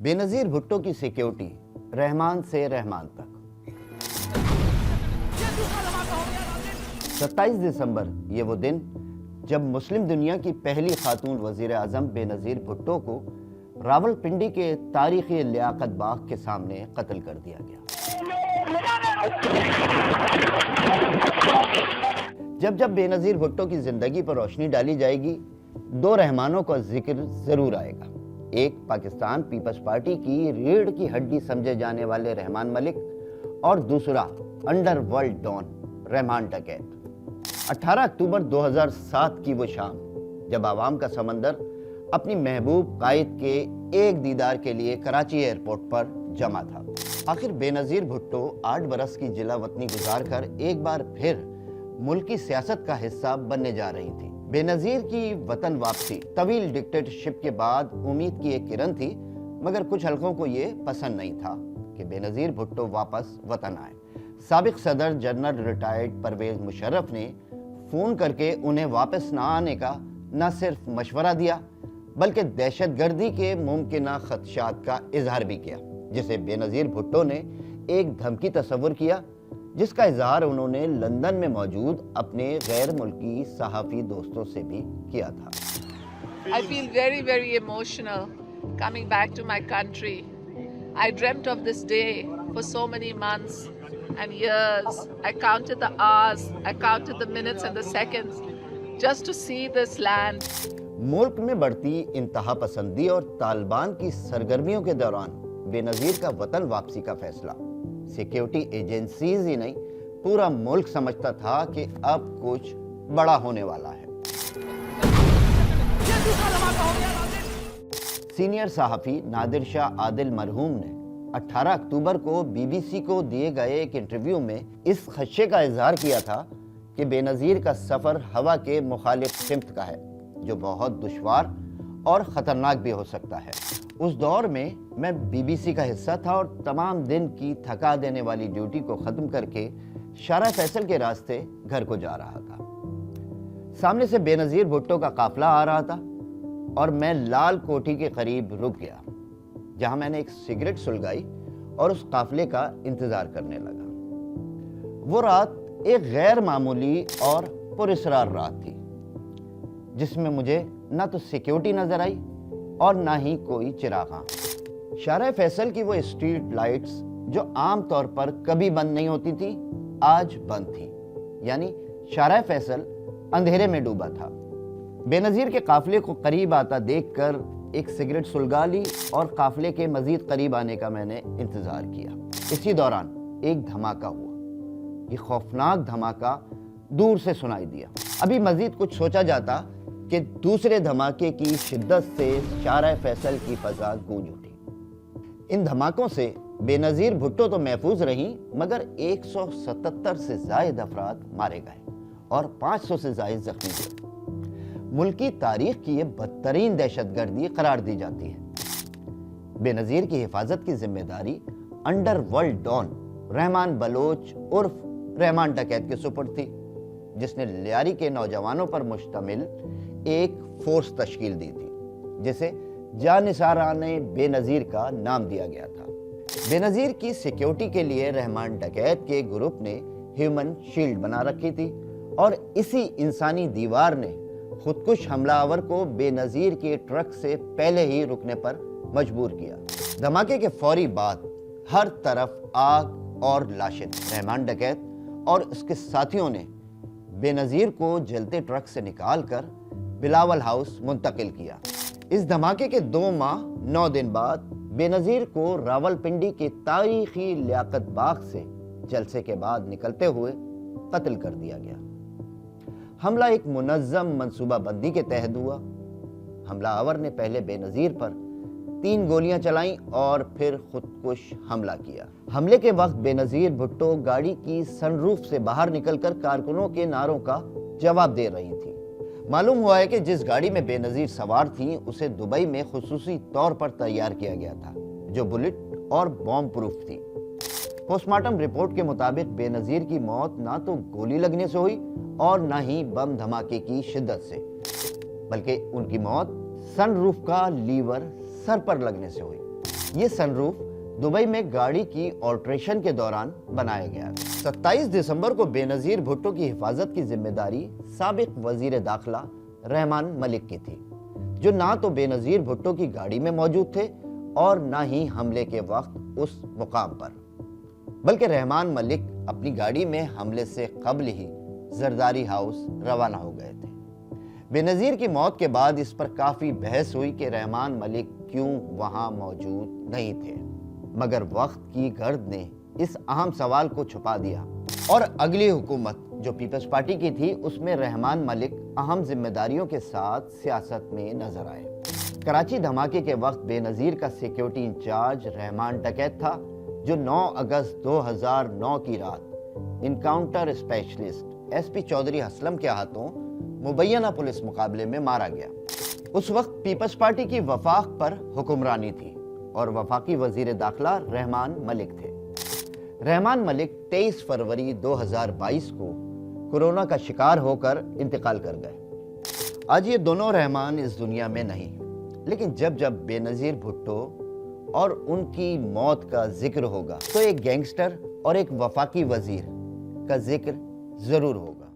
بےنظیر بھٹو کی سیکیورٹی رحمان سے رحمان تک۔ 27 دسمبر یہ وہ دن جب مسلم دنیا کی پہلی خاتون وزیر اعظم بےنظیر بھٹو کو راولپنڈی کے تاریخی لیاقت باغ کے سامنے قتل کر دیا گیا۔ جب جب بےنظیر بھٹو کی زندگی پر روشنی ڈالی جائے گی، دو رحمانوں کا ذکر ضرور آئے گا۔ ایک پاکستان پیپلز پارٹی کی ریڑھ کی ہڈی سمجھے جانے والے رحمان ملک اور دوسرا انڈر ورلڈ ڈان رحمان ڈکیت۔ 18 اکتوبر 2007 کی وہ شام جب عوام کا سمندر اپنی محبوب قائد کے ایک دیدار کے لیے کراچی ایئرپورٹ پر جمع تھا۔ آخر بےنظیر بھٹو 8 برس کی جلا وطنی گزار کر ایک بار پھر ملکی سیاست کا حصہ بننے جا رہی تھی۔ بےنظیر کی وطن واپسی طویل ڈکٹیٹرشپ کے بعد امید کی ایک کرن تھی، مگر کچھ حلقوں کو یہ پسند نہیں تھا کہ بےنظیر بھٹو واپس وطن آئے۔ سابق صدر جنرل ریٹائرڈ پرویز مشرف نے فون کر کے انہیں واپس نہ آنے کا نہ صرف مشورہ دیا بلکہ دہشت گردی کے ممکنہ خدشات کا اظہار بھی کیا، جسے بےنظیر بھٹو نے ایک دھمکی تصور کیا، جس کا اظہار انہوں نے لندن میں موجود اپنے غیر ملکی صحافی دوستوں سے بھی کیا تھا۔ I feel very, very emotional coming back to my country. I dreamt of this day for so many months and years. I counted the hours, I counted the minutes and the seconds just to see this land. ملک میں بڑھتی انتہا پسندی اور طالبان کی سرگرمیوں کے دوران بےنظیر کا وطن واپسی کا فیصلہ سیکیورٹی ایجنسیز ہی نہیں، پورا ملک سمجھتا تھا کہ اب کچھ بڑا ہونے والا ہے۔ سینئر صحافی نادر شاہ عادل مرحوم نے 18 اکتوبر کو بی بی سی کو دیے گئے ایک انٹرویو میں اس خدشے کا اظہار کیا تھا کہ بےنظیر کا سفر ہوا کے مخالف سمت کا ہے، جو بہت دشوار اور خطرناک بھی ہو سکتا ہے۔ اس دور میں میں بی بی سی کا حصہ تھا اور تمام دن کی تھکا دینے والی ڈیوٹی کو ختم کر کے شارع فیصل کے راستے گھر کو جا رہا تھا۔ سامنے سے بےنظیر بھٹو کا قافلہ آ رہا تھا اور میں لال کوٹھی کے قریب رک گیا، جہاں میں نے ایک سگریٹ سلگائی اور اس قافلے کا انتظار کرنے لگا۔ وہ رات ایک غیر معمولی اور پراسرار رات تھی، جس میں مجھے نہ تو سیکیورٹی نظر آئی اور نہ ہی کوئی چراغاں۔ شارع فیصل کی وہ اسٹریٹ لائٹس جو عام طور پر کبھی بند نہیں ہوتی تھی، آج بند تھی، یعنی شارع فیصل اندھیرے میں ڈوبا تھا۔ بےنظیر کے قافلے کو قریب آتا دیکھ کر ایک سگریٹ سلگا لی اور قافلے کے مزید قریب آنے کا میں نے انتظار کیا۔ اسی دوران ایک دھماکہ ہوا۔ یہ خوفناک دھماکہ دور سے سنائی دیا۔ ابھی مزید کچھ سوچا جاتا کہ دوسرے دھماکے کی شدت سے شارع فیصل کی فضا گونج اٹھی۔ ان دھماکوں سے بےنظیر بھٹو تو محفوظ رہیں، مگر 177 سے زائد افراد مارے گئے اور 500 سے زائد زخمی ہوئے۔ ملکی تاریخ کی یہ بدترین دہشت گردی قرار دی جاتی ہے۔ بےنظیر کی حفاظت کی ذمہ داری انڈر ورلڈ ڈان رحمان بلوچ عرف رحمان ڈکیت کے سپرد تھی، جس نے لیاری کے نوجوانوں پر مشتمل ایک فورس تشکیل دی تھی، جسے جانثارانہ بےنظیر کا نام دیا گیا تھا۔ بےنظیر کی سیکیورٹی کے لیے رحمان ڈکیت کے گروپ نے ہیومن شیلڈ بنا رکھی تھی اور اسی انسانی دیوار نے خودکش حملہ آور کو بےنظیر کے ٹرک سے پہلے ہی رکنے پر مجبور کیا۔ دھماکے کے فوری بعد ہر طرف آگ اور لاشیں۔ رحمان ڈکیت اور اس کے ساتھیوں نے بےنظیر کو جلتے ٹرک سے نکال کر بلاول ہاؤس منتقل کیا۔ اس دھماکے کے 2 ماہ 9 دن بعد بےنظیر کو راولپنڈی کے تاریخی لیاقت باغ سے جلسے کے بعد نکلتے ہوئے قتل کر دیا گیا۔ حملہ ایک منظم منصوبہ بندی کے تحت ہوا۔ حملہ آور نے پہلے بےنظیر پر 3 گولیاں چلائیں اور پھر خودکش حملہ کیا۔ حملے کے وقت بےنظیر بھٹو گاڑی کی سن روف سے باہر نکل کر کارکنوں کے نعروں کا جواب دے رہی تھی۔ معلوم ہوا ہے کہ جس گاڑی میں بےنظیر سوار تھیں اسے دبئی میں خصوصی طور پر تیار کیا گیا تھا، جو بلٹ اور بومب پروف تھی۔ پوسٹ مارٹم رپورٹ کے مطابق بےنظیر کی موت نہ تو گولی لگنے سے ہوئی اور نہ ہی بم دھماکے کی شدت سے، بلکہ ان کی موت سن روف کا لیور سر پر لگنے سے ہوئی۔ یہ سن روف دبئی میں گاڑی کی آلٹریشن کے دوران بنایا گیا۔ 27 دسمبر کو بے نظیر بھٹو کی حفاظت کی ذمہ داری سابق وزیر داخلہ رحمان ملک کی تھی، جو نہ تو بے نظیر بھٹو کی گاڑی میں موجود تھے اور نہ ہی حملے کے وقت اس مقام پر، بلکہ رحمان ملک اپنی گاڑی میں حملے سے قبل ہی زرداری ہاؤس روانہ ہو گئے تھے۔ بے نظیر کی موت کے بعد اس پر کافی بحث ہوئی کہ رحمان ملک کیوں وہاں موجود نہیں تھے، مگر وقت کی گرد نے اس اہم سوال کو چھپا دیا اور اگلی حکومت جو پیپلز پارٹی کی تھی اس میں رحمان ملک اہم ذمہ داریوں کے ساتھ سیاست میں نظر آئے۔ کراچی دھماکے کے وقت بے نظیر کا سیکیورٹی انچارج رحمان ڈکیت تھا، جو 9 اگست 2009 کی رات encounter specialist S P Chaudhry Aslam کے ہاتھوں مبینہ پولیس مقابلے میں مارا گیا۔ اس وقت پیپلز پارٹی کی وفاق پر حکمرانی تھی اور وفاقی وزیر داخلہ رحمان ملک تھے۔ رحمان ملک 23 فروری 2022 کو کورونا کا شکار ہو کر انتقال کر گئے۔ آج یہ دونوں رحمان اس دنیا میں نہیں، لیکن جب جب بے نظیر بھٹو اور ان کی موت کا ذکر ہوگا تو ایک گینگسٹر اور ایک وفاقی وزیر کا ذکر ضرور ہوگا۔